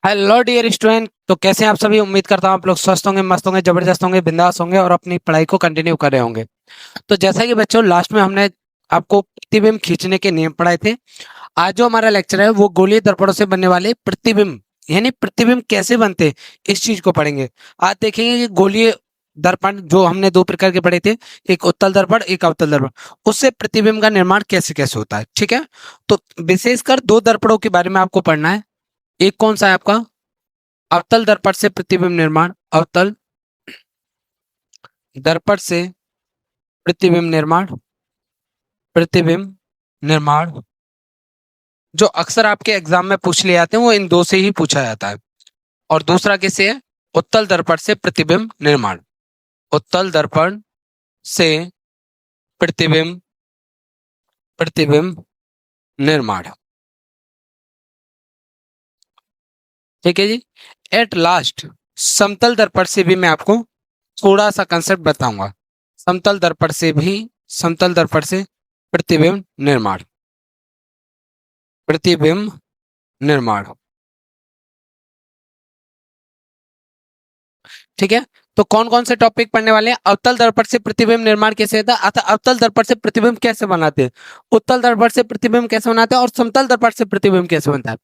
Hello dear student. तो कैसे हैं आप सभी? उम्मीद करता हूँ आप लोग स्वस्थ होंगे, मस्त होंगे, जबरदस्त होंगे, बिंदास होंगे और अपनी पढ़ाई को कंटिन्यू कर रहे होंगे। तो जैसा कि बच्चों लास्ट में हमने आपको प्रतिबिंब खींचने के नियम पढ़ाए थे। आज जो हमारा लेक्चर है वो गोलीय दर्पणों से बनने वाले प्रतिबिंब यानी प्रतिबिंब कैसे बनते हैं इस चीज को पढ़ेंगे। आज देखेंगे कि गोलीय दर्पण जो हमने दो प्रकार के पढ़े थे, एक उत्तल दर्पण एक अवतल दर्पण, उससे प्रतिबिंब का निर्माण कैसे कैसे होता है। ठीक है, तो विशेषकर दो दर्पणों के बारे में आपको पढ़ना है। एक कौन सा है आपका? अवतल दर्पण से प्रतिबिंब निर्माण। अवतल दर्पण से प्रतिबिंब निर्माण। प्रतिबिंब निर्माण जो अक्सर आपके एग्जाम में पूछ लिए जाते हैं वो इन दो से ही पूछा जाता है। और दूसरा किससे है? उत्तल दर्पण से प्रतिबिंब निर्माण। उत्तल दर्पण से प्रतिबिंब प्रतिबिंब निर्माण। ठीक है जी। एट लास्ट समतल दर्पण से भी मैं आपको थोड़ा सा कंसेप्ट बताऊंगा। समतल दर्पण से भी, समतल दर्पण से प्रतिबिंब निर्माण। प्रतिबिंब निर्माण। ठीक है, तो कौन कौन से टॉपिक पढ़ने वाले हैं? अवतल दर्पण से प्रतिबिंब निर्माण कैसे होता है, अर्थात अवतल दर्पण से प्रतिबिंब कैसे बनाते हैं, उत्तल दर्पण से प्रतिबिंब कैसे बनाते हैं और समतल दर्पण से प्रतिबिंब कैसे बनता है।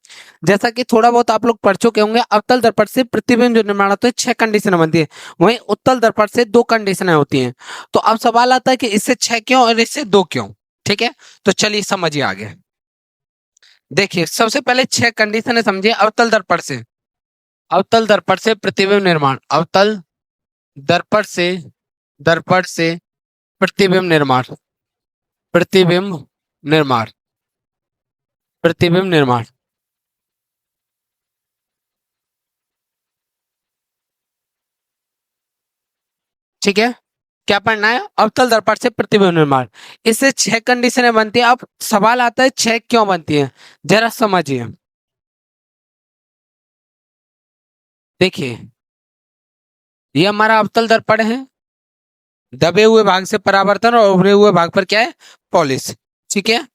जैसा कि थोड़ा बहुत आप लोग पढ़ चुके होंगे, अवतल दर्पण से प्रतिबिंब जो निर्माण होता है 6 कंडीशन बनती है, वहीं उत्तल दर्पण से 2 कंडीशनें होती हैं। तो अब सवाल आता है कि इससे 6 क्यों और इससे 2 क्यों। ठीक है, तो चलिए समझिए आगे। देखिए सबसे पहले 6 कंडीशनें समझिए अवतल दर्पण से। अवतल दर्पण से प्रतिबिंब निर्माण। अवतल दर्पण से, दर्पण से प्रतिबिंब निर्माण। प्रतिबिंब निर्माण। प्रतिबिंब निर्माण। ठीक है, क्या पढ़ना है? अवतल दर्पण से प्रतिबिंब निर्माण। इससे 6 कंडीशनें बनती है। अब सवाल आता है 6 क्यों बनती है, जरा समझिए। देखिए ये हमारा अवतल दर्पण है, दबे हुए भाग से परावर्तन और उभरे हुए भाग पर क्या है? पॉलिश। ठीक है,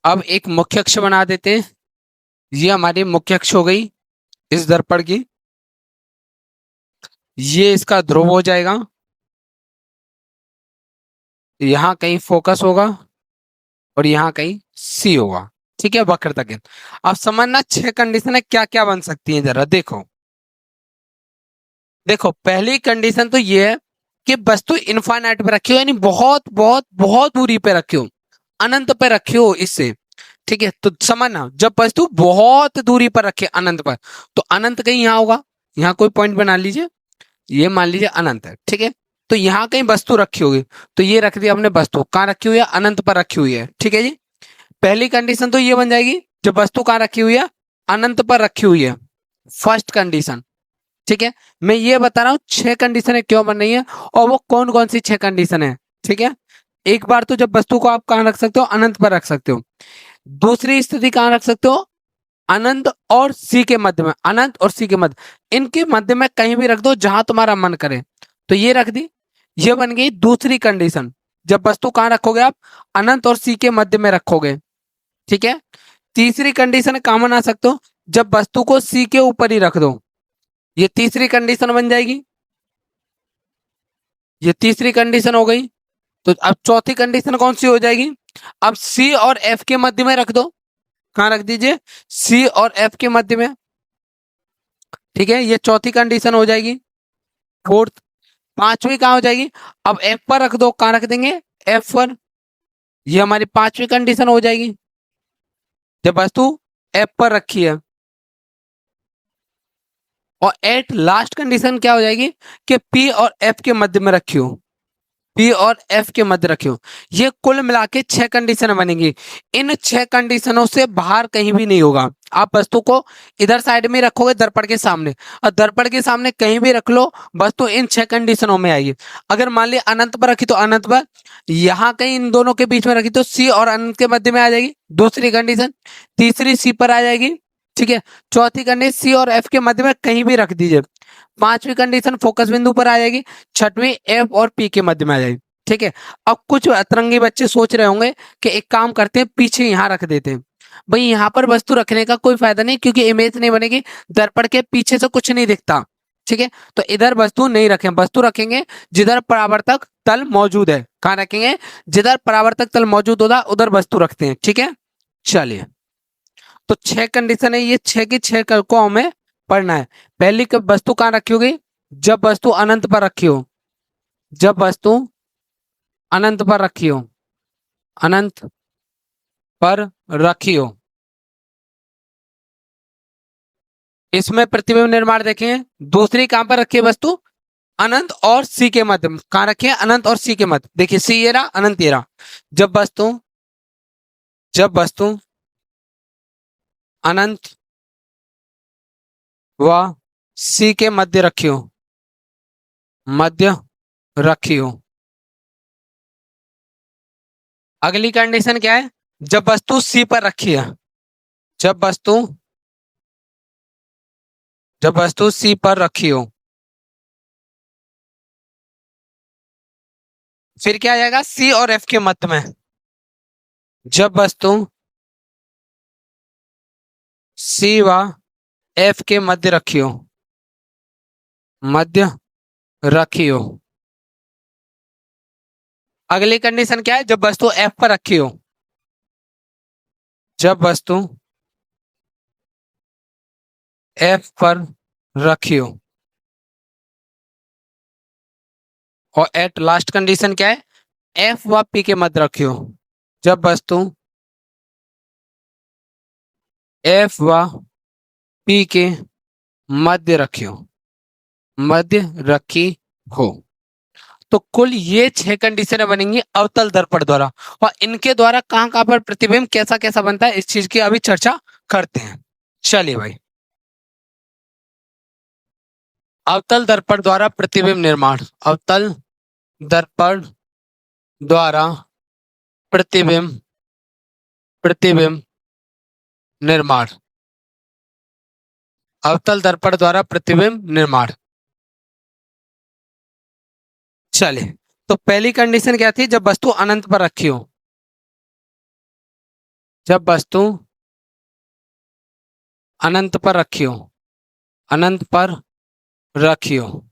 अब एक मुख्य अक्ष बना देते हैं। ये हमारी मुख्य अक्ष हो गई इस दर्पण की। ये इसका ध्रुव हो जाएगा, यहाँ कहीं फोकस होगा और यहाँ कहीं सी होगा। ठीक है, वक्रता केंद्र। अब समझना 6 कंडीशन है क्या क्या बन सकती है, जरा देखो। देखो पहली कंडीशन तो ये है कि वस्तु इनफाइनाइट पे रखी हो, यानी बहुत बहुत बहुत दूरी पे रखी हो, अनंत पे रखी हो इससे। ठीक है, तो समझना जब वस्तु बहुत दूरी पर रखे अनंत पर, तो अनंत कहीं यहाँ होगा। यहाँ कोई पॉइंट बना लीजिए, ये मान लीजिए अनंत है। ठीक है, तो यहाँ कहीं वस्तु रखी होगी, तो ये रख दिया हमने। वस्तु कहाँ रखी हुई है? अनंत पर रखी हुई है। ठीक है जी, पहली कंडीशन तो ये बन जाएगी, जब वस्तु कहाँ रखी हुई है? अनंत पर रखी हुई है, फर्स्ट कंडीशन। ठीक है, मैं ये बता रहा हूँ 6 कंडीशन क्यों बन रही है और वो कौन कौन सी 6 कंडीशन है। ठीक है, एक बार तो जब वस्तु को आप कहाँ रख सकते हो? अनंत पर रख सकते हो। दूसरी स्थिति कहाँ रख सकते हो? अनंत और सी के मध्य में। अनंत और सी के मध्य, इनके मध्य में कहीं भी रख दो जहां तुम्हारा मन करे। तो ये रख दी, ये बन गई दूसरी कंडीशन। जब वस्तु कहाँ रखोगे आप? अनंत और सी के मध्य में रखोगे। ठीक है, तीसरी कंडीशन कहाँ बना सकते हो? जब वस्तु को सी के ऊपर ही रख दो, ये तीसरी कंडीशन बन जाएगी। ये तीसरी कंडीशन हो गई। तो अब चौथी कंडीशन कौन सी हो जाएगी? अब सी और एफ के मध्य में रख दो। कहाँ रख दीजिए? सी और एफ के मध्य में। ठीक है, ये चौथी कंडीशन हो जाएगी। फोर्थ, पांचवी कहाँ हो जाएगी? अब एफ पर रख दो। कहाँ रख देंगे? एफ पर। ये हमारी पांचवी कंडीशन हो जाएगी, जब वस्तु एफ पर रखी है। और एट लास्ट कंडीशन क्या हो जाएगी? कि पी और एफ के मध्य में रखी हो। पी और एफ के मध्य रखी हो। ये कुल मिला के 6 कंडीशन बनेंगी। इन 6 कंडीशनों से बाहर कहीं भी नहीं होगा। आप वस्तु को इधर साइड में रखोगे दर्पण के सामने, और दर्पण के सामने कहीं भी रख लो, वस्तु इन 6 कंडीशनों में आएगी। अगर मान लिया अनंत पर रखी तो अनंत पर, यहाँ कहीं इन दोनों के बीच में रखी तो सी और अनंत के मध्य में आ जाएगी, दूसरी कंडीशन। तीसरी सी पर आ जाएगी। ठीक है, चौथी कंडीशन सी और एफ के मध्य में कहीं भी रख दीजिए। पांचवी कंडीशन फोकस बिंदु पर आ जाएगी। छठवीं एफ और पी के मध्य में आ जाएगी। ठीक है, अब कुछ अतरंगी बच्चे सोच रहे होंगे कि एक काम करते हैं, पीछे यहां रख देते हैं। भाई यहाँ पर वस्तु रखने का कोई फायदा नहीं, क्योंकि इमेज नहीं बनेगी, दर्पण के पीछे से कुछ नहीं दिखता। ठीक है, तो इधर वस्तु नहीं रखें, वस्तु रखेंगे जिधर परावर्तक तल मौजूद है। कहाँ रखेंगे? जिधर परावर्तक तल मौजूद होगा उधर वस्तु रखते हैं। ठीक है, चलिए, तो 6 कंडीशन है, ये 6 की 6 को हमें पढ़ना है। पहली वस्तु कहाँ रखी होगी? जब वस्तु अनंत पर रखी हो, जब वस्तु अनंत पर रखी हो, अनंत पर रखी हो। इसमें प्रतिबिंब निर्माण देखें। दूसरी कहां पर रखी है वस्तु? अनंत और सी के मध्य। कहां रखी है? अनंत और सी के मध्य। देखिए सी ये रहा, अनंत ये रहा। जब वस्तु अनंत व सी के मध्य रखी हो, मध्य रखी हो। अगली कंडीशन क्या है? जब वस्तु सी पर रखी है, जब वस्तु सी पर रखी हो, फिर क्या आ जाएगा? सी और एफ के मध्य में। जब वस्तु सी व एफ के मध्य रखी हो, मध्य रखी हो। अगली कंडीशन क्या है? जब वस्तु एफ पर रखी हो, जब वस्तु एफ पर रखी हो। और एट लास्ट कंडीशन क्या है? एफ व पी के मध्य रखी हो। जब वस्तु एफ व पी के मध्य रखी हो, मध्य रखी हो। तो कुल ये 6 कंडीशनें बनेंगी अवतल दर्पण द्वारा, और इनके द्वारा कहां कहां पर प्रतिबिंब कैसा कैसा बनता है, इस चीज की अभी चर्चा करते हैं। चलिए भाई, अवतल दर्पण द्वारा प्रतिबिंब निर्माण। अवतल दर्पण द्वारा प्रतिबिंब प्रतिबिंब निर्माण। अवतल दर्पण द्वारा प्रतिबिंब निर्माण। चलिए, तो पहली कंडीशन क्या थी? जब वस्तु अनंत पर रखी हो, जब वस्तु अनंत पर रखी हो, अनंत पर रखी हो।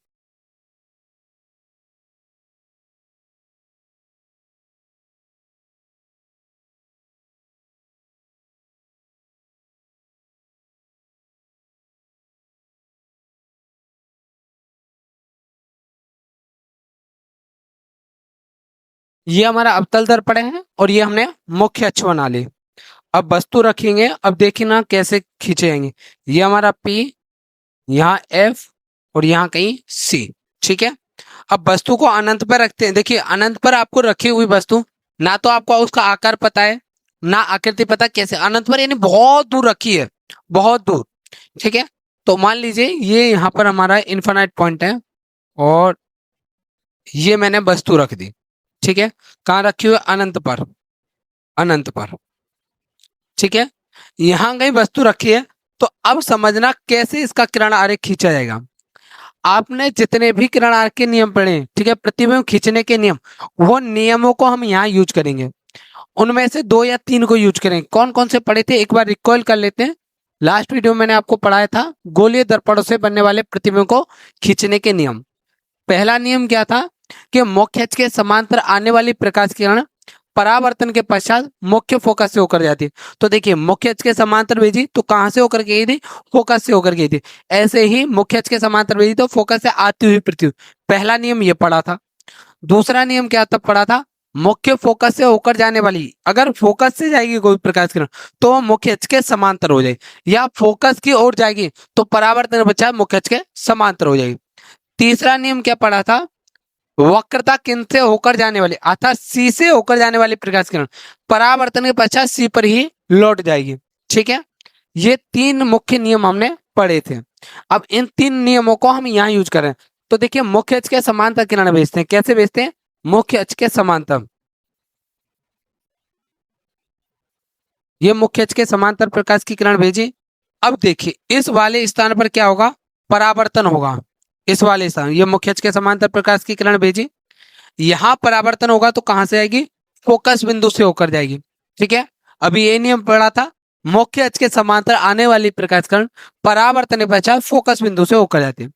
ये हमारा अवतल दर्पण है और ये हमने मुख्य अक्ष बना ली। अब वस्तु रखेंगे, अब देखिए ना कैसे खींचेंगे। ये हमारा P, यहाँ F और यहाँ कहीं C। ठीक है, अब वस्तु को अनंत पर रखते हैं। देखिए अनंत पर आपको रखी हुई वस्तु, ना तो आपको उसका आकार पता है ना आकृति पता, कैसे अनंत पर, यानी बहुत दूर रखी है, बहुत दूर। ठीक है, तो मान लीजिए ये यहाँ पर हमारा इन्फिनाइट पॉइंट है और ये मैंने वस्तु रख दी। ठीक है, कहाँ रखी हुई? अनंत पर, अनंत पर। ठीक है, यहां कहीं वस्तु रखी है। तो अब समझना कैसे इसका किरण आरेख खींचा जाएगा। आपने जितने भी किरण आरेख के नियम पढ़े, ठीक है, प्रतिबिंब खींचने के नियम, वो नियमों को हम यहाँ यूज करेंगे। उनमें से 2 या 3 को यूज करेंगे। कौन कौन से पढ़े थे एक बार रिकॉल कर लेते हैं। लास्ट वीडियो में मैंने आपको पढ़ाया था गोलीय दर्पणों से बनने वाले प्रतिबिंब को खींचने के नियम। पहला नियम क्या था कि मुख्य अक्ष के समांतर आने वाली प्रकाश किरण परावर्तन के पश्चात मुख्य फोकस से होकर जाती है। तो देखिए मुख्य अक्ष के समांतर भेजी तो कहां से होकर गई थी? फोकस से होकर गई थी। ऐसे ही मुख्य अक्ष के समांतर भेजी तो फोकस से आती हुई पृथ्वी। पहला नियम ये पढ़ा था। दूसरा नियम क्या तब पढ़ा था? मुख्य फोकस से होकर जाने वाली, अगर फोकस से जाएगी कोई प्रकाश किरण तो वो मुख्य अक्ष के समांतर हो जाएगी, या फोकस की ओर जाएगी तो परावर्तन के पश्चात मुख्य अक्ष के समांतर हो जाएगी। तीसरा नियम क्या पढ़ा था? वक्रता केंद्र से होकर जाने वाली, अर्थात सी से होकर जाने वाली प्रकाश किरण परावर्तन के पश्चात सी पर ही लौट जाएगी। ठीक है, ये 3 मुख्य नियम हमने पढ़े थे। अब इन 3 नियमों को हम यहाँ यूज करें। तो देखिए मुख्य अक्ष के समांतर किरण भेजते हैं। कैसे भेजते हैं? मुख्य अक्ष के समांतर। ये मुख्य अक्ष के समांतर प्रकाश की किरण भेजी। अब देखिए इस वाले स्थान पर क्या होगा? परावर्तन होगा। इस वाले स्थान, ये मुख्य अक्ष के समांतर प्रकाश की किरण भेजी, यहां परावर्तन होगा तो कहां से आएगी? फोकस बिंदु से होकर जाएगी। ठीक है, अभी ये नियम पढ़ा था मुख्य अक्ष के समांतर आने वाली प्रकाश किरण परावर्तन के पश्चात फोकस बिंदु से होकर जाती है।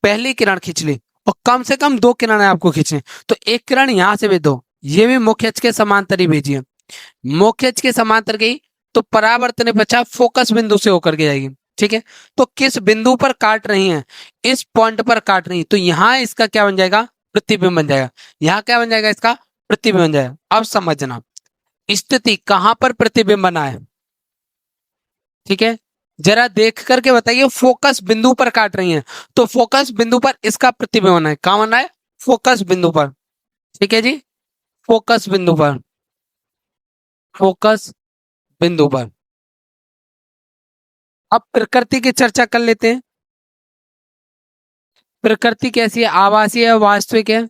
पहली किरण खींच ली और कम से कम 2 किरणें आपको खींचनी, तो एक किरण यहां से भेज दो, ये भी मुख्य अक्ष के समांतर ही भेजिए। मुख्य अक्ष के समांतर गई तो परावर्तन के पश्चात फोकस बिंदु से होकर के जाएगी। ठीक है, तो किस बिंदु पर काट रही है, इस पॉइंट पर काट रही है, तो यहां इसका क्या बन जाएगा, प्रतिबिंब बन जाएगा। यहां क्या बन जाएगा, इसका प्रतिबिंब बन जाएगा। अब समझना स्थिति कहां पर प्रतिबिंब बना है। ठीक है, जरा देख करके बताइए, फोकस बिंदु पर काट रही हैं तो फोकस बिंदु पर इसका प्रतिबिंब बना है। कहां बना है, फोकस बिंदु पर। ठीक है जी, फोकस बिंदु पर, फोकस बिंदु पर। अब प्रकृति की चर्चा कर लेते हैं। प्रकृति कैसी है, आभासी है, वास्तविक है।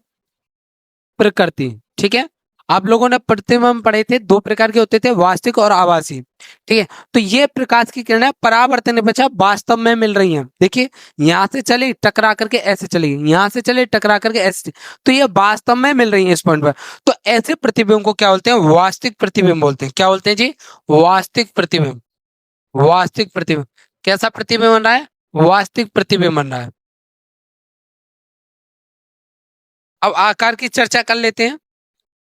प्रकृति, ठीक है, आप लोगों ने प्रतिबिंब पढ़े थे, 2 प्रकार के होते थे, वास्तविक और आभासी। ठीक है, तो ये प्रकाश की किरणें परावर्तन के पश्चात वास्तव में मिल रही हैं। देखिए, यहां से चली टकरा करके ऐसे चली, यहां से चले टकरा करके ऐसे, तो ये वास्तव में मिल रही है इस पॉइंट पर। तो ऐसे प्रतिबिंब को क्या बोलते हैं, वास्तविक प्रतिबिंब बोलते हैं। क्या बोलते हैं जी, वास्तविक प्रतिबिंब। वास्तविक प्रतिबिंब। कैसा प्रतिबिंब बन रहा है, वास्तविक प्रतिबिंब बन रहा है। अब आकार की चर्चा कर लेते हैं।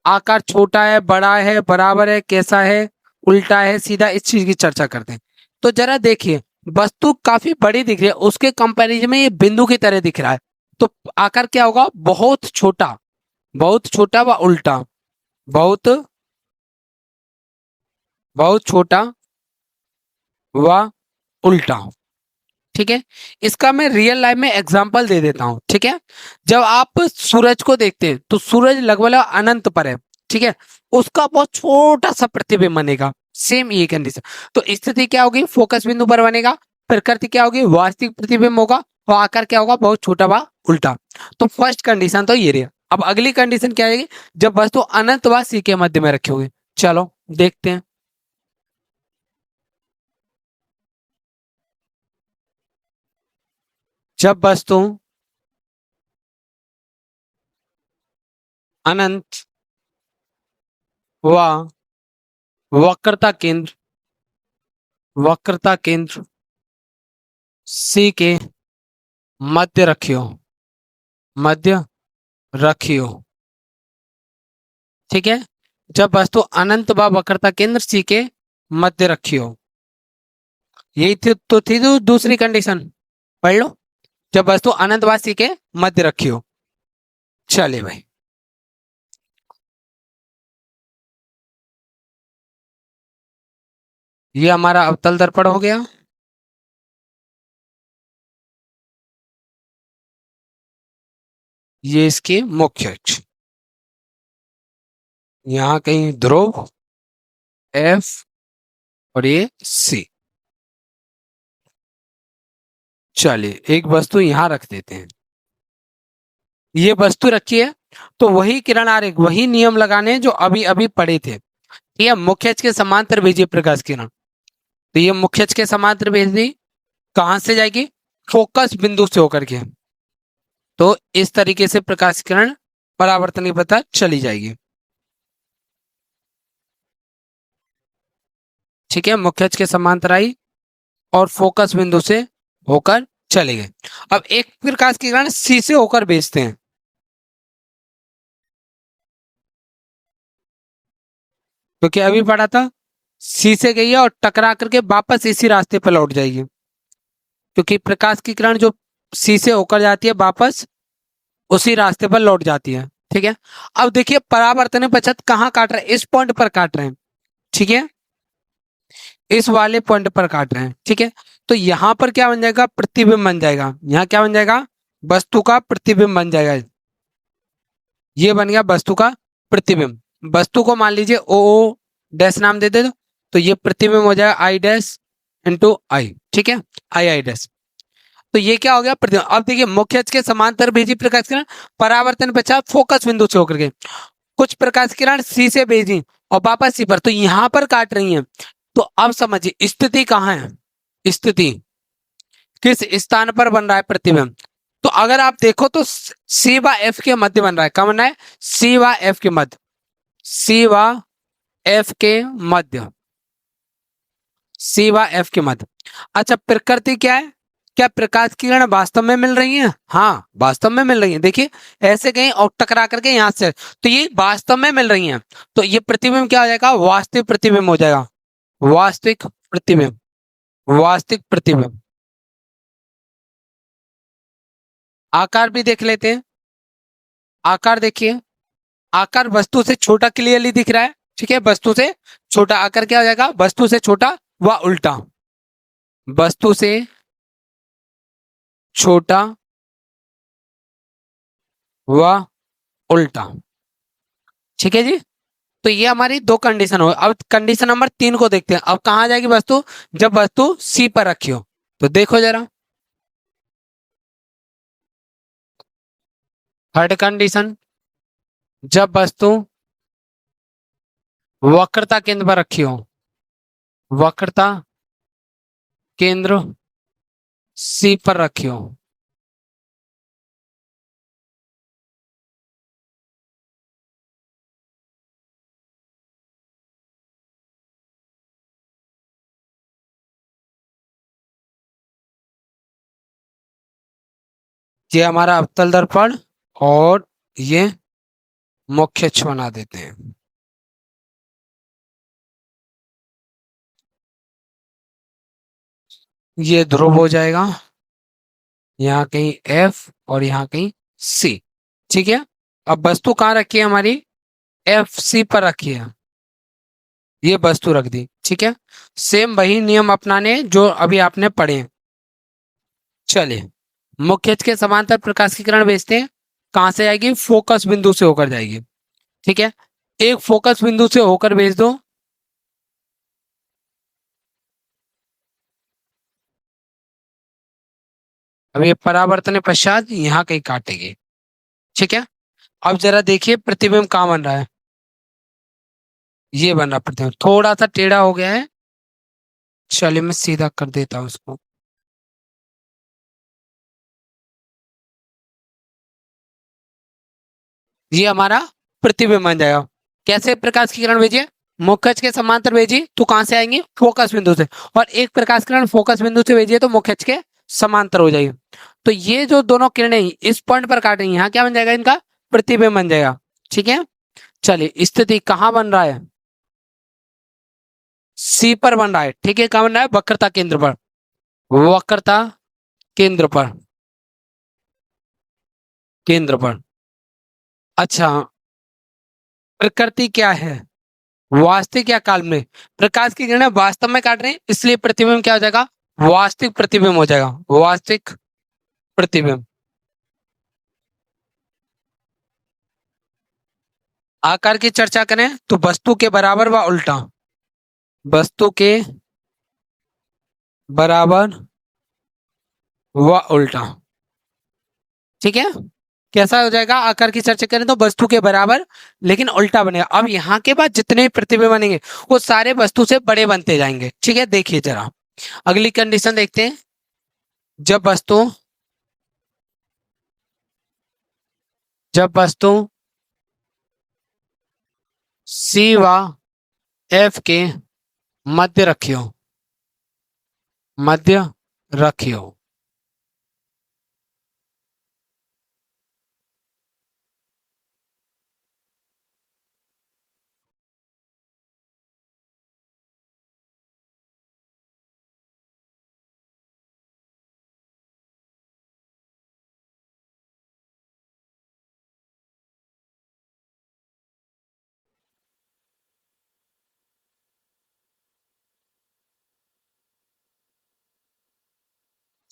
आकार छोटा है, बड़ा है, बराबर है, कैसा है, उल्टा है, सीधा, इस चीज की चर्चा करते हैं। तो जरा देखिए, वस्तु काफी बड़ी दिख रही है, उसके कंपैरिजन में ये बिंदु की तरह दिख रहा है, तो आकार क्या होगा, बहुत छोटा, बहुत छोटा व उल्टा, बहुत बहुत छोटा व उल्टा। ठीक है, इसका मैं रियल लाइफ में एग्जांपल दे देता हूं। ठीक है, जब आप सूरज को देखते हैं तो सूरज लगभग अनंत पर है। ठीक है, उसका बहुत छोटा सा प्रतिबिंब बनेगा, सेम ये कंडीशन। तो स्थिति क्या होगी, फोकस बिंदु पर बनेगा। प्रकृति क्या होगी, वास्तविक प्रतिबिंब होगा, और आकार क्या होगा, बहुत छोटा व उल्टा। तो फर्स्ट कंडीशन तो ये रही। अब अगली कंडीशन क्या आएगी, जब वस्तु अनंत व सी के मध्य में रखी होगी। चलो देखते हैं। जब वस्तु अनंत व वक्रता केंद्र, वक्रता केंद्र सी के मध्य रखियो, मध्य रखियो। ठीक है, जब वस्तु अनंत व वक्रता केंद्र सी के मध्य रखियो, यही थी तो थी दूसरी कंडीशन, पढ़ लो। जब वस्तु अनंत व सी के मध्य रखियो। चले भाई, ये हमारा अवतल दर्पण हो गया। ये इसकी मुख्य अक्ष, यहाँ कहीं ध्रुव एफ और ये सी। चलिए एक वस्तु यहां रख देते हैं, ये वस्तु रखी है, तो वही किरण आरेख, वही नियम लगाने हैं जो अभी अभी पढ़े थे। ये मुख्य अक्ष के समांतर भेजिए प्रकाश किरण, तो ये मुख्य अक्ष के समांतर भेज दी, कहां से जाएगी, फोकस बिंदु से होकर के। तो इस तरीके से प्रकाश किरण परावर्तन की पता चली जाएगी। ठीक है, मुख्य अक्ष के समांतर आई और फोकस बिंदु से होकर चले गए। अब एक प्रकाश की किरण सी से होकर भेजते हैं, क्योंकि अभी पढ़ा था सी से गई है और टकरा करके वापस इसी रास्ते पर लौट जाएगी, क्योंकि प्रकाश की किरण जो सी से होकर जाती है वापस उसी रास्ते पर लौट जाती है। ठीक है, अब देखिए परावर्तन पश्चात कहाँ काट रहे हैं, इस पॉइंट पर काट रहे हैं। ठीक है, इस वाले पॉइंट पर काट रहे हैं। ठीक है, तो यहां पर क्या बन जाएगा, प्रतिबिंब बन जाएगा। यहाँ क्या बन जाएगा, वस्तु का प्रतिबिंब बन जाएगा। ये बन गया वस्तु का प्रतिबिंब। वस्तु को मान लीजिए ओ डैश नाम दे दे, तो ये प्रतिबिंब हो जाएगा आई डैश इंटू आई। ठीक है, आई आई डैश। तो ये क्या हो गया, प्रतिबिंब। अब देखिए मुख्य अक्ष के समांतर भेजी प्रकाश किरण, परावर्तन पश्चात फोकस बिंदु से होकर के कुछ प्रकाश किरण सी से भेजी और वापस सी पर, तो यहां पर काट रही हैं। तो अब समझिए स्थिति कहाँ है, स्थिति किस स्थान पर बन रहा है प्रतिबिंब। तो अगर आप देखो तो सी व एफ के मध्य बन रहा है। कहाँ बन रहा है, सी व एफ के मध्य, सी व एफ के मध्य। सी व एफ के मध्य। अच्छा, प्रकृति क्या है? क्या प्रकाश की किरण वास्तव में मिल रही है? हाँ, वास्तव में मिल रही है। देखिए, ऐसे कहीं और टकरा करके यहां से, तो ये वास्तव में मिल रही हैं। तो ये प्रतिबिंब क्या हो जाएगा? वास्तविक प्रतिबिंब हो जाएगा। वास्तविक प्रतिबिंब, वास्तविक प्रतिबिंब। आकार भी देख लेते हैं। आकार देखिए, आकार वस्तु से छोटा क्लियरली दिख रहा है। ठीक है, वस्तु से छोटा। आकार क्या हो जाएगा? वस्तु से छोटा व उल्टा। वस्तु से छोटा व उल्टा। ठीक है जी। तो ये हमारी दो कंडीशन हो। अब कंडीशन नंबर 3 को देखते हैं। अब कहाँ आ जाएगी वस्तु? जब वस्तु सी पर रखी हो। तो देखो जरा, थर्ड कंडीशन, जब वस्तु वक्रता केंद्र पर रखी हो। वक्रता केंद्र सी पर रखी हो। ये हमारा अवतल दर्पण और ये मुख्य अक्ष बना देते हैं। ये ध्रुव हो जाएगा, यहाँ कहीं एफ और यहाँ कहीं सी। ठीक है। अब वस्तु कहाँ रखी है हमारी? एफ सी पर रखी है। ये वस्तु रख दी। ठीक है। सेम वही नियम अपनाने जो अभी आपने पढ़े। चलिए, मुख्य अक्ष के समांतर प्रकाश की किरण भेजते हैं। कहां से आएगी? फोकस बिंदु से होकर जाएगी। ठीक है। एक फोकस बिंदु से होकर भेज दो। अब ये परावर्तन पश्चात यहाँ कहीं काटेगी। ठीक है। अब जरा देखिए प्रतिबिंब कहाँ बन रहा है। ये बन रहा प्रतिबिंब, थोड़ा सा टेढ़ा हो गया है। चलिए मैं सीधा कर देता हूँ उसको। ये हमारा प्रतिबिंब बन जाएगा। कैसे प्रकाश की किरण भेजिए? मुख्य अक्ष के समांतर भेजी तो कहां से आएंगे? फोकस बिंदु से। और एक प्रकाश किरण फोकस बिंदु से भेजिए तो मुख्य अक्ष के समांतर हो जाएगी। तो ये जो दोनों किरणें इस पॉइंट पर काटेंगी, यहाँ क्या बन जाएगा? इनका प्रतिबिंब बन जाएगा। ठीक है। चलिए, स्थिति कहाँ बन रहा है? सी पर बन रहा है। ठीक है। कहाँ बन रहा है? वक्रता केंद्र पर। वक्रता केंद्र पर, केंद्र पर। अच्छा, प्रकृति क्या है? वास्तविक या काल्पनिक? प्रकाश की किरणें वास्तव में काट रहे हैं, इसलिए प्रतिबिंब क्या हो जाएगा? वास्तविक प्रतिबिंब हो जाएगा। वास्तविक प्रतिबिंब। आकार की चर्चा करें तो वस्तु के बराबर व उल्टा। वस्तु के बराबर व उल्टा। ठीक है। कैसा हो जाएगा? आकार की चर्चा करें तो वस्तु के बराबर लेकिन उल्टा बनेगा। अब यहाँ के बाद जितने प्रतिबिंब बनेंगे वो सारे वस्तु से बड़े बनते जाएंगे। ठीक है। देखिए जरा अगली कंडीशन देखते हैं। जब वस्तु, जब वस्तु सी व एफ के मध्य रखियो, मध्य रखियो।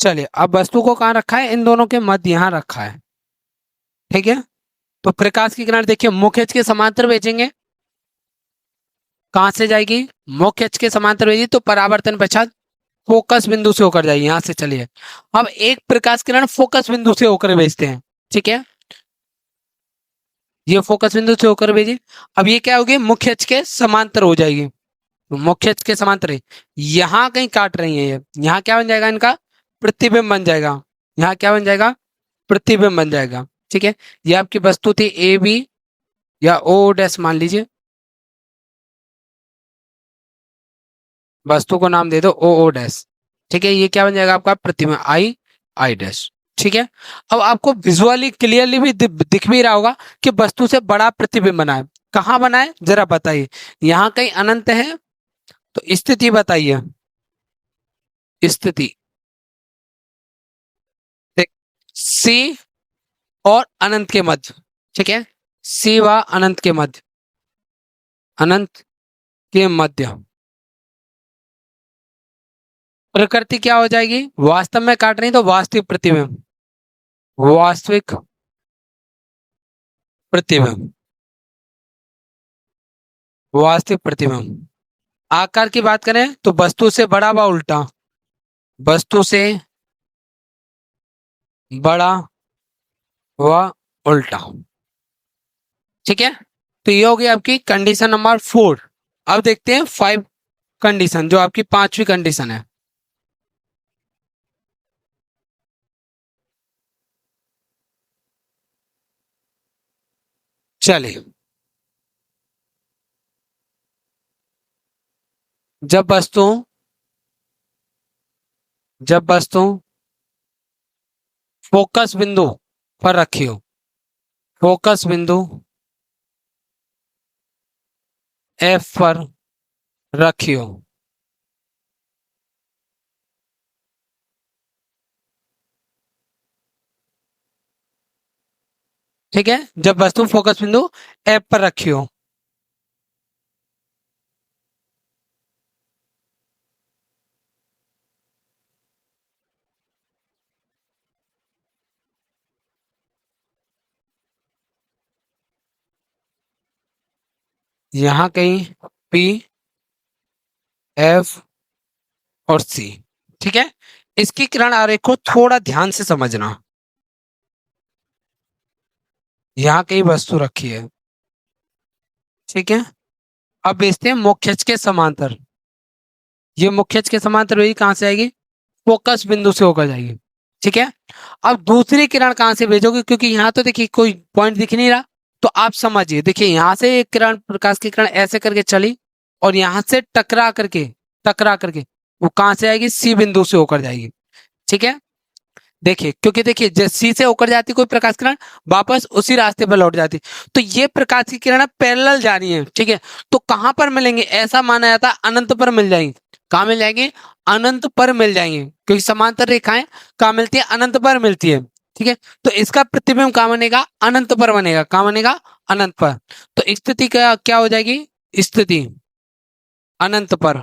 चलिए, अब वस्तु को कहाँ रखा है? इन दोनों के मध्य यहाँ रखा है। ठीक है। तो प्रकाश की किरण देखिए मुख्य अक्ष के समांतर भेजेंगे। कहां से जाएगी? मुख्य अक्ष के समांतर भेजी तो परावर्तन पश्चात फोकस बिंदु से होकर जाएगी। यहां से चलिए, अब एक प्रकाश किरण फोकस बिंदु से होकर भेजते हैं। ठीक है। ये फोकस बिंदु से होकर भेजी। अब ये क्या होगी? मुख्य अक्ष के समांतर हो जाएगी। तो मुख्य अक्ष के समांतर है, यहाँ कहीं काट रही है ये। यहाँ क्या बन जाएगा? इनका प्रतिबिंब बन जाएगा। यहाँ क्या बन जाएगा? प्रतिबिंब बन जाएगा। ठीक है। ये आपकी वस्तु थी ए बी या ओ डैश मान लीजिए। वस्तु को नाम दे दो ओ ओ डैश। ठीक है, ये क्या बन जाएगा आपका प्रतिबिंब आई आई डैश। ठीक है, अब आपको विजुअली क्लियरली भी दिख भी रहा होगा कि वस्तु से बड़ा प्रतिबिंब बना है। कहाँ बना है जरा बताइए, यहाँ कहीं अनंत है तो स्थिति बताइए, स्थिति सी और अनंत के मध्य। ठीक है, सी व अनंत के मध्य, अनंत के मध्य प्रकृति क्या हो जाएगी, वास्तव में काट रही तो वास्तविक प्रतिबिंब, वास्तविक प्रतिबिंब, वास्तविक प्रतिबिंब। आकार की बात करें तो वस्तु से बड़ा व उल्टा, वस्तु से बड़ा व उल्टा। ठीक है, तो ये हो गई आपकी कंडीशन नंबर 4। अब देखते हैं 5 कंडीशन, जो आपकी 5वीं कंडीशन है। चलिए, जब वस्तु फोकस बिंदु पर रखी हो, फोकस बिंदु एफ पर रखी हो, ठीक है, जब वस्तु फोकस बिंदु एफ पर रखी हो, यहां कहीं पी एफ और सी। ठीक है, इसकी किरण आरेख को थोड़ा ध्यान से समझना। यहां कहीं वस्तु रखी है, ठीक है, अब भेजते हैं मुख्य अक्ष के समांतर। ये मुख्य अक्ष के समांतर वही कहां से आएगी, फोकस बिंदु से होकर जाएगी। ठीक है, अब दूसरी किरण कहां से भेजोगे, क्योंकि यहां तो देखिए कोई पॉइंट दिख नहीं रहा, तो आप समझिए, देखिए यहां से एक किरण, प्रकाश की किरण ऐसे करके चली और यहां से टकरा करके वो कहां से आएगी, सी बिंदु से होकर जाएगी। ठीक है, देखिए, क्योंकि देखिए जब सी से होकर जाती कोई प्रकाश किरण, वापस उसी रास्ते पर लौट जाती, तो ये प्रकाश की किरण पैरेलल जा रही है। ठीक है, तो कहां पर मिलेंगे, ऐसा माना जाता है अनंत पर मिल जाएंगे। कहां मिल जाएंगे, अनंत पर मिल जाएंगे, क्योंकि समांतर रेखाएं कहां मिलती है, अनंत पर मिलती है। ठीक है, तो इसका प्रतिबिंब कहां बनेगा, अनंत पर बनेगा। कहां बनेगा, अनंत पर। तो स्थिति क्या क्या हो जाएगी, स्थिति अनंत पर,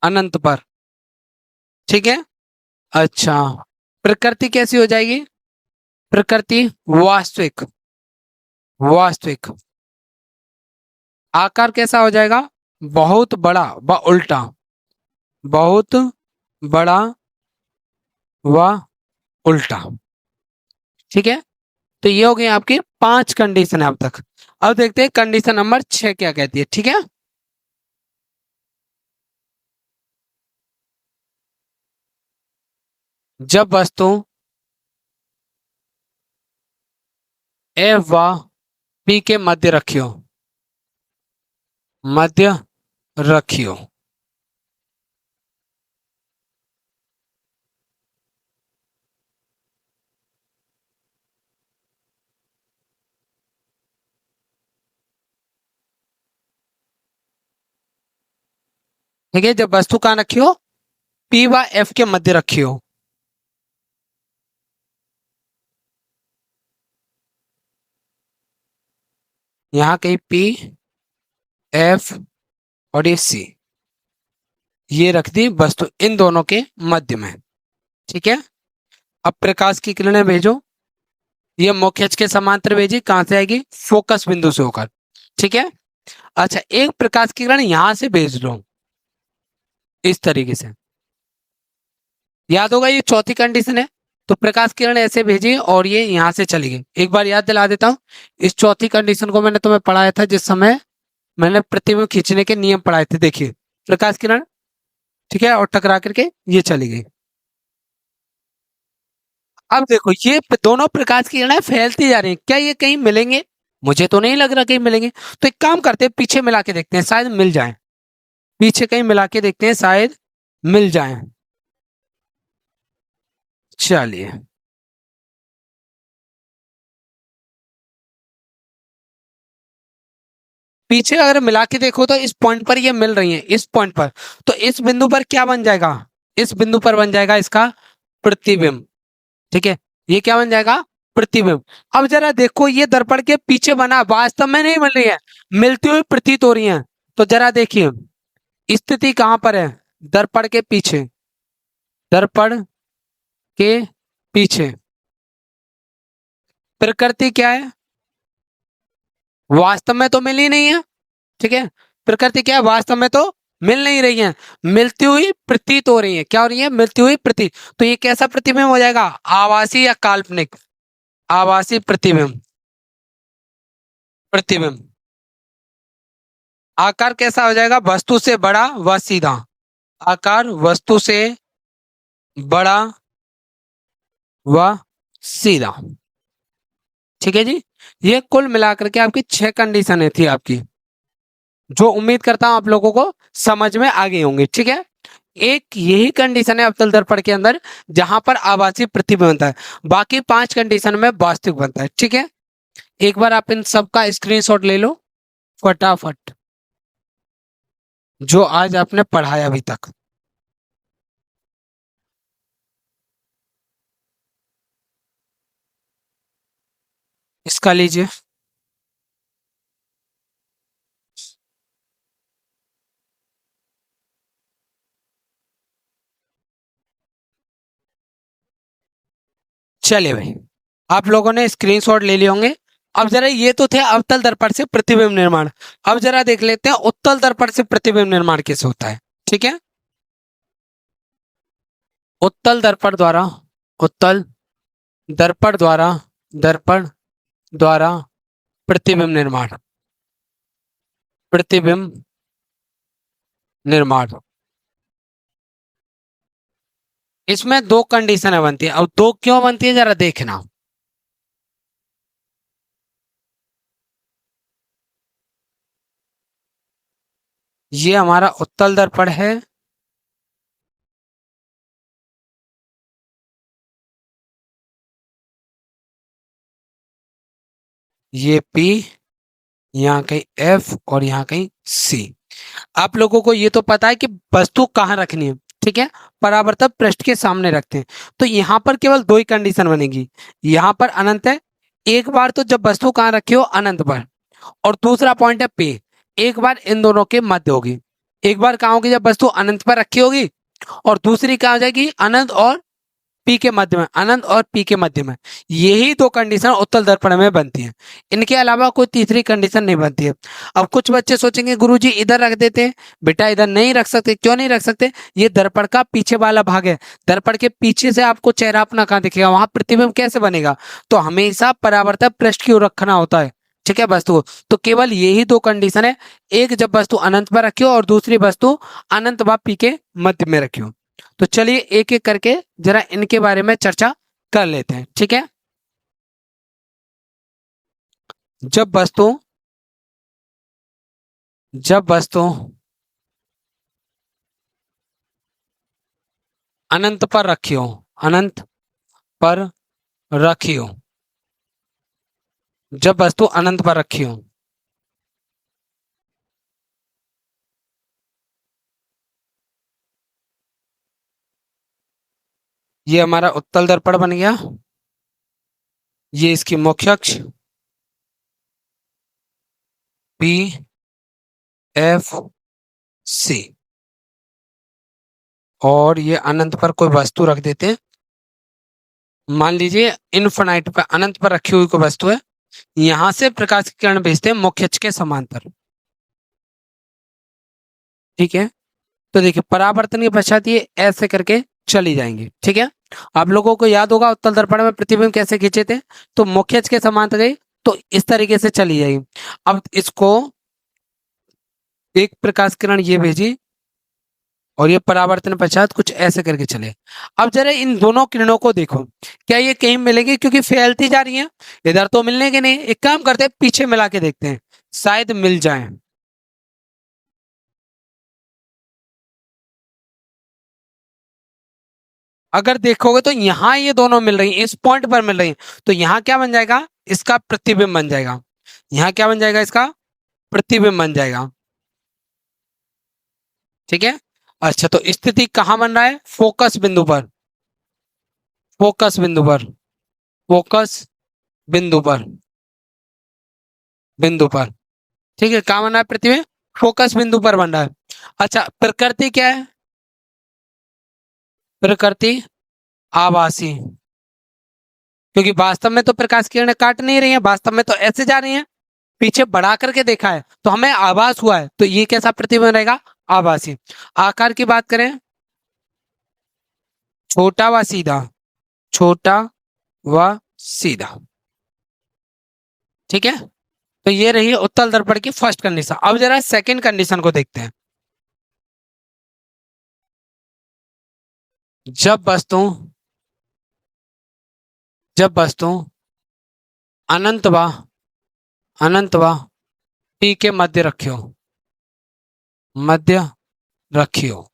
अनंत पर। ठीक है, अच्छा, प्रकृति कैसी हो जाएगी, प्रकृति वास्तविक, वास्तविक। आकार कैसा हो जाएगा, बहुत बड़ा व उल्टा, बहुत बड़ा व उल्टा। ठीक है, तो ये हो गई आपकी 5 कंडीशन है अब तक। अब देखते हैं कंडीशन नंबर 6 क्या कहती है। ठीक है, जब वस्तु एफ व पी के मध्य रखियो, मध्य रखियो, ठीक है, जब वस्तु कहां रखी हो, पी व एफ के मध्य रखी हो, यहां कहीं पी एफ और ये सी, ये रख दी वस्तु इन दोनों के मध्य में। ठीक है, अब प्रकाश की किरणें भेजो, ये मुख्य अक्ष के समांतर भेजी, कहां से आएगी, फोकस बिंदु से होकर। ठीक है, अच्छा, एक प्रकाश की किरण यहां से भेज लो इस तरीके से, याद होगा ये चौथी कंडीशन है। तो प्रकाश किरण ऐसे भेजी और ये यहां से चली गई। एक बार याद दिला देता हूं, इस चौथी कंडीशन को मैंने तुम्हें पढ़ाया था जिस समय मैंने प्रतिबिंब खींचने के नियम पढ़ाए थे। देखिए, प्रकाश किरण, ठीक है, और टकरा करके ये चली गई। अब देखो, ये दोनों प्रकाश की किरणें फैलती जा रही हैं, क्या ये कहीं मिलेंगे, मुझे तो नहीं लग रहा कहीं मिलेंगे। तो एक काम करते हैं, पीछे मिला के देखते हैं, शायद मिल जाए। पीछे कहीं मिला के देखते हैं, शायद मिल जाए। चलिए, पीछे अगर मिला के देखो तो इस पॉइंट पर ये मिल रही है, इस पॉइंट पर। तो इस बिंदु पर क्या बन जाएगा, इस बिंदु पर बन जाएगा इसका प्रतिबिंब। ठीक है, ये क्या बन जाएगा, प्रतिबिंब। अब जरा देखो, ये दर्पण के पीछे बना, वास्तव में नहीं मिल रही है, मिलती हुई प्रतीत हो रही है। तो जरा देखिए, स्थिति कहां पर है, दर्पण के पीछे, दर्पण के पीछे। प्रकृति क्या है, वास्तव में तो मिल ही नहीं है। ठीक है, प्रकृति क्या है, वास्तव में तो मिल नहीं रही है, मिलती हुई प्रतीत हो रही है। क्या हो रही है, मिलती हुई प्रतीत। तो ये कैसा प्रतिबिंब हो जाएगा, आभासी या काल्पनिक, आभासी प्रतिबिंब, प्रतिबिंब। आकार कैसा हो जाएगा, वस्तु से बड़ा व सीधा, आकार वस्तु से बड़ा व सीधा। ठीक है जी, ये कुल मिलाकर के आपकी 6 कंडीशनें थी आपकी, जो उम्मीद करता हूं आप लोगों को समझ में आ गई होंगी। ठीक है, एक यही कंडीशन है अवतल दर्पण के अंदर जहां पर आभासी प्रतिबिंब बनता है, बाकी 5 कंडीशन में वास्तविक बनता है। ठीक है, एक बार आप इन सब का स्क्रीनशॉट ले लो फटाफट, जो आज आपने पढ़ाया अभी तक। इसका लीजिए। चलिए भाई, आप लोगों ने स्क्रीनशॉट ले लिए होंगे। अब जरा ये तो थे अवतल दर्पण से प्रतिबिंब निर्माण, अब जरा देख लेते हैं उत्तल दर्पण से प्रतिबिंब निर्माण कैसे होता है। ठीक है, उत्तल दर्पण द्वारा, उत्तल दर्पण द्वारा, दर्पण द्वारा प्रतिबिंब निर्माण, प्रतिबिंब निर्माण। इसमें 2 कंडीशन बनती है। अब 2 क्यों बनती है जरा देखना। ये हमारा उत्तल दर्पण है, ये P, यहाँ कहीं F और यहाँ कहीं C। आप लोगों को ये तो पता है कि वस्तु कहाँ रखनी है। ठीक है, परावर्तक पृष्ठ के सामने रखते हैं। तो यहाँ पर केवल 2 ही कंडीशन बनेगी, यहाँ पर अनंत है, एक बार तो जब वस्तु कहाँ रखी हो, अनंत पर, और दूसरा पॉइंट है पे, एक बार इन दोनों के मध्य होगी। एक बार कहाँ होगी, जब वस्तु अनंत पर रखी होगी, और दूसरी कहाँ हो जाएगी, अनंत और पी के मध्य में, अनंत और पी के मध्य में। यही 2 कंडीशन उत्तल दर्पण में बनती हैं, इनके अलावा कोई तीसरी कंडीशन नहीं बनती है। अब कुछ बच्चे सोचेंगे गुरुजी इधर रख देते हैं, बेटा इधर नहीं रख सकते। क्यों नहीं रख सकते, ये दर्पण का पीछे वाला भाग है, दर्पण के पीछे से आपको चेहरा अपना कहाँ दिखेगा, वहां प्रतिबिंब कैसे बनेगा। तो हमेशा परावर्तक पृष्ठ की ओर रखना होता है। ठीक है, वस्तु को। तो केवल यही 2 कंडीशन है, एक जब वस्तु अनंत पर रखी हो और दूसरी वस्तु अनंत व पी के मध्य में रखी हो। तो चलिए एक एक करके जरा इनके बारे में चर्चा कर लेते हैं। ठीक है, जब वस्तु, जब वस्तु अनंत पर रखी हो, अनंत पर रखी हो, जब वस्तु अनंत पर रखी हो, ये हमारा उत्तल दर्पण बन गया, ये इसकी मुख्य अक्ष पी एफ सी, और ये अनंत पर कोई वस्तु रख देते हैं। मान लीजिए इनफिनाइट पर, अनंत पर रखी हुई कोई वस्तु है, यहां से प्रकाश की किरण भेजते हैं मुख्य अक्ष के समांतर। ठीक है, तो देखिए परावर्तन के पश्चात ये ऐसे करके चली जाएंगी। ठीक है, आप लोगों को याद होगा उत्तल दर्पण में प्रतिबिंब कैसे खींचे थे, तो मुख्य अक्ष के समांतर गई, तो इस तरीके से चली जाएगी। अब इसको एक प्रकाश किरण ये भेजी, और ये परावर्तन पश्चात कुछ ऐसे करके चले। अब जरा इन दोनों किरणों को देखो, क्या ये कहीं मिलेगी, क्योंकि फैलती जा रही है, इधर तो मिलने के नहीं। एक काम करते हैं, पीछे मिला के देखते हैं, शायद मिल जाए। अगर देखोगे तो यहाँ ये दोनों मिल रही हैं, इस पॉइंट पर मिल रही हैं, तो यहाँ क्या बन जाएगा, इसका प्रतिबिंब बन जाएगा। यहाँ क्या बन जाएगा, इसका प्रतिबिंब बन जाएगा। ठीक है। अच्छा, तो स्थिति कहाँ बन रहा है, फोकस बिंदु पर, फोकस बिंदु पर, फोकस बिंदु पर, बिंदु पर। ठीक है, कहाँ बन रहा है प्रतिबिंब, फोकस बिंदु पर बन रहा है। अच्छा, प्रकृति क्या है, प्रकृति आभासी, क्योंकि वास्तव में तो प्रकाश किरणें काट नहीं रही हैं, वास्तव में तो ऐसे जा रही हैं, पीछे बढ़ा करके देखा है तो हमें आभास हुआ है, तो ये कैसा प्रतिबिंब रहेगा, आभासी। आकार की बात करें, छोटा व सीधा, छोटा व सीधा। ठीक है, तो ये रही उत्तल दर्पण की फर्स्ट कंडीशन। अब जरा सेकंड कंडीशन को देखते हैं। जब वस्तु, जब वस्तु अनंत व, अनंत व टी के मध्य रखियो, मध्य रखियो,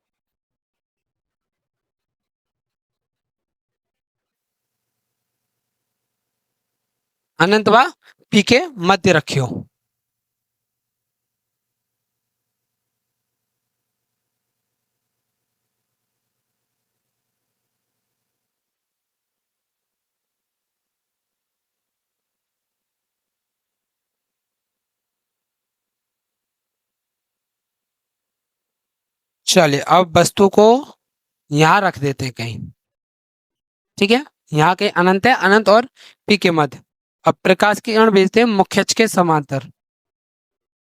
अनंत व पी के मध्य रखियो। चलिए, अब वस्तु को यहां रख देते हैं कहीं। ठीक है, यहाँ कहीं अनंत है, अनंत और पी के मध्य। अब प्रकाश की किरण भेजते हैं मुख्य अक्ष के समांतर,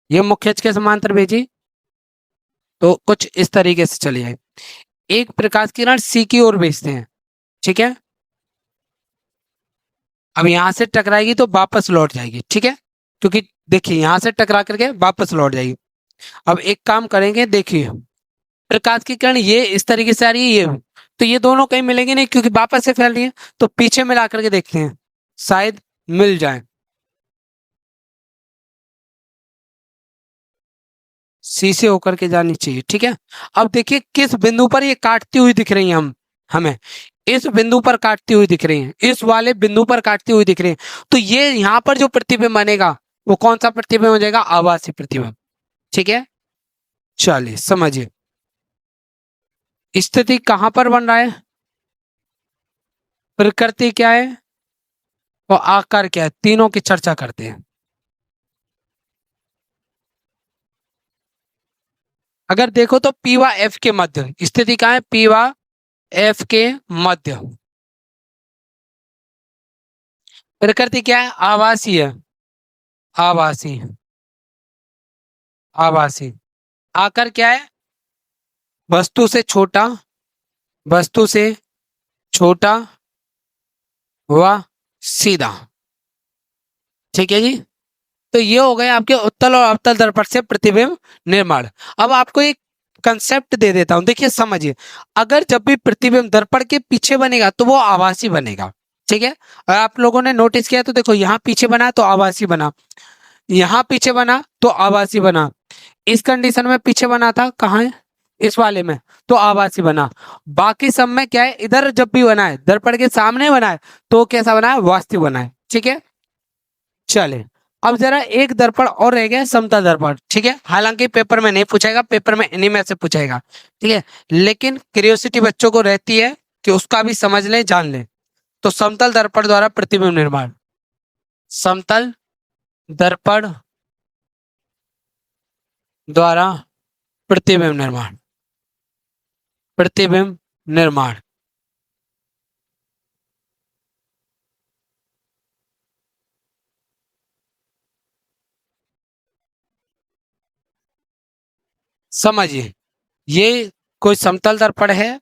ये मुख्य अक्ष के समांतर भेजी तो कुछ इस तरीके से चली जाए। एक प्रकाश की किरण सी की ओर भेजते हैं। ठीक है, अब यहां से टकराएगी तो वापस लौट जाएगी। ठीक है, क्योंकि देखिए यहां से टकरा करके वापस लौट जाएगी। अब एक काम करेंगे, देखिए प्रकाश की किरण ये इस तरीके से आ रही है, ये तो ये दोनों कहीं मिलेंगे नहीं क्योंकि वापस से फैल रही है, तो पीछे मिला करके देखते हैं शायद मिल जाए। सी से होकर के जानी चाहिए। ठीक है, अब देखिए किस बिंदु पर ये काटती हुई दिख रही है, हमें इस बिंदु पर काटती हुई दिख रही है, इस वाले बिंदु पर काटती हुई दिख रही है। तो ये यहाँ पर जो प्रतिबिंब बनेगा वो कौन सा प्रतिबिंब हो जाएगा, आभासी प्रतिबिंब। ठीक है, चलिए समझिए स्थिति कहां पर बन रहा है, प्रकृति क्या है और आकार क्या है, तीनों की चर्चा करते हैं। अगर देखो तो पी व एफ के मध्य स्थिति कहां है, पी व एफ के मध्य। प्रकृति क्या है, आभासी है, आभासी, आभासी। आकार क्या है, वस्तु से छोटा, वस्तु से छोटा व सीधा। ठीक है जी, तो ये हो गए आपके उत्तल और अवतल दर्पण से प्रतिबिंब निर्माण। अब आपको एक कंसेप्ट दे देता हूं, देखिए समझिए। अगर जब भी प्रतिबिंब दर्पण के पीछे बनेगा तो वो आभासी बनेगा। ठीक है, और आप लोगों ने नोटिस किया तो देखो यहाँ पीछे बना तो आभासी बना, यहाँ पीछे बना तो आभासी बना, इस कंडीशन में पीछे बना था कहाँ है, इस वाले में, तो आभासी बना। बाकी सब में क्या है, इधर जब भी बना है दर्पण के सामने बना है तो कैसा बना है, वास्तविक बना है। ठीक है, चले अब जरा एक दर्पण और रह गया, समतल दर्पण। ठीक है, हालांकि पेपर में नहीं पूछेगा, पेपर में इन्हीं में से पूछेगा। ठीक है, लेकिन क्यूरियोसिटी बच्चों को रहती है कि उसका भी समझ लें, जान लें। तो समतल दर्पण द्वारा प्रतिबिंब निर्माण, समतल दर्पण द्वारा प्रतिबिंब निर्माण, प्रतिबिंब निर्माण। समझिए, ये कोई समतल दर्पण है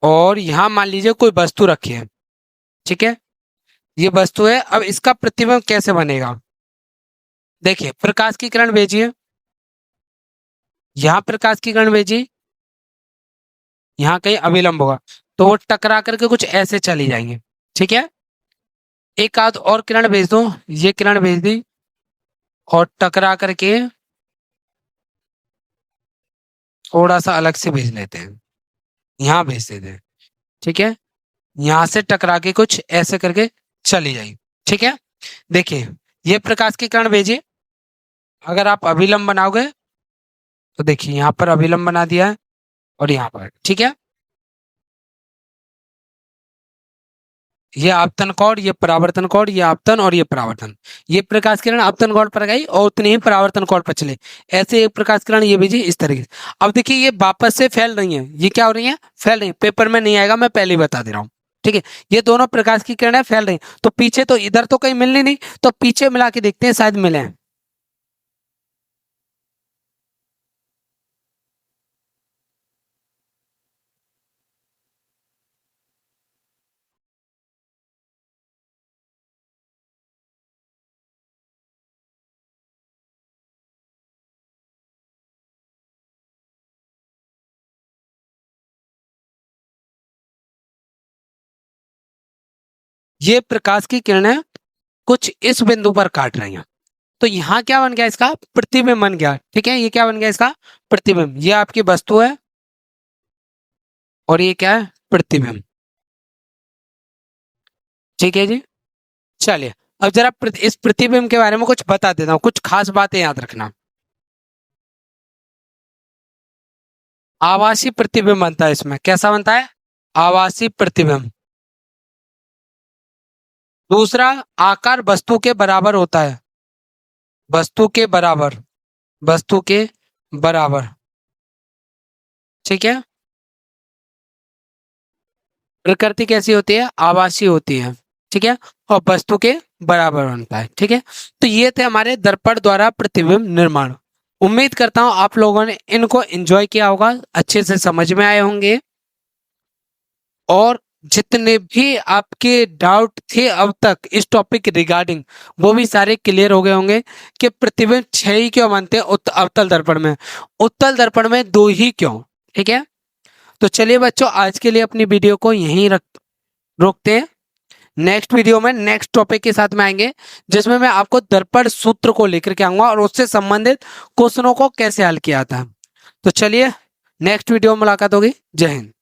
और यहां मान लीजिए कोई वस्तु रखी है। ठीक है, ये वस्तु है, अब इसका प्रतिबिंब कैसे बनेगा, देखिए प्रकाश की किरण भेजिए, यहां प्रकाश की किरण भेजी, यहाँ कहीं अविलंब होगा तो वो टकरा करके कुछ ऐसे चली जाएंगे। ठीक है, एक आध और किरण भेज दो, ये किरण भेज दी और टकरा करके थोड़ा सा अलग से भेज लेते हैं। यहाँ भेज देते हैं। ठीक है, यहाँ से टकरा के कुछ ऐसे करके चली जाएगी। ठीक है, देखिए ये प्रकाश की किरण भेजिए। अगर आप अभिलंब बनाओगे तो देखिए यहाँ पर अभिलंब बना दिया है और यहाँ पर। ठीक है, ये आपतन कोण, ये परावर्तन कोण, ये आपतन और ये परावर्तन। ये प्रकाश किरण आपतन कोण पर गई और उतनी ही परावर्तन कोण पर चले। ऐसे एक प्रकाश किरण ये भेजी इस तरीके से। अब देखिए ये वापस से फैल रही है, ये क्या हो रही है, फैल रही है। पेपर में नहीं आएगा, मैं पहले ही बता दे रहा हूँ। ठीक है, ये दोनों प्रकाश की किरणें फैल रही हैं। तो पीछे तो इधर तो कहीं मिलनी नहीं, तो पीछे मिला के देखते हैं शायद मिले। ये प्रकाश की किरणें कुछ इस बिंदु पर काट रही हैं। तो यहाँ क्या बन गया, इसका प्रतिबिंब बन गया। ठीक है, ये क्या बन गया, इसका प्रतिबिंब। ये आपकी वस्तु है और ये क्या है, प्रतिबिंब। ठीक है जी, चलिए अब जरा इस प्रतिबिंब के बारे में कुछ बता देता हूँ, कुछ खास बातें याद रखना। आभासी प्रतिबिंब बनता है इसमें। कैसा बनता है, आभासी प्रतिबिंब। दूसरा, आकार वस्तु के बराबर होता है, वस्तु के बराबर, वस्तु के बराबर। ठीक है, प्रकृति कैसी होती है, आभासी होती है। ठीक है, और वस्तु के बराबर बनता है। ठीक है, तो ये थे हमारे दर्पण द्वारा प्रतिबिंब निर्माण। उम्मीद करता हूं आप लोगों ने इनको एंजॉय किया होगा, अच्छे से समझ में आए होंगे। और जितने भी आपके डाउट थे अब तक इस टॉपिक रिगार्डिंग, वो भी सारे क्लियर हो गए होंगे कि प्रतिबिंब 6 ही क्यों बनते हैं अवतल दर्पण में, उत्तल दर्पण में 2 ही क्यों। ठीक है, तो चलिए बच्चों आज के लिए अपनी वीडियो को यहीं रोकते हैं। नेक्स्ट वीडियो में नेक्स्ट टॉपिक के साथ में आएंगे, जिसमें मैं आपको दर्पण सूत्र को लेकर के आऊंगा और उससे संबंधित क्वेश्चनों को कैसे हल किया था। तो चलिए नेक्स्ट वीडियो में मुलाकात होगी। जय हिंद।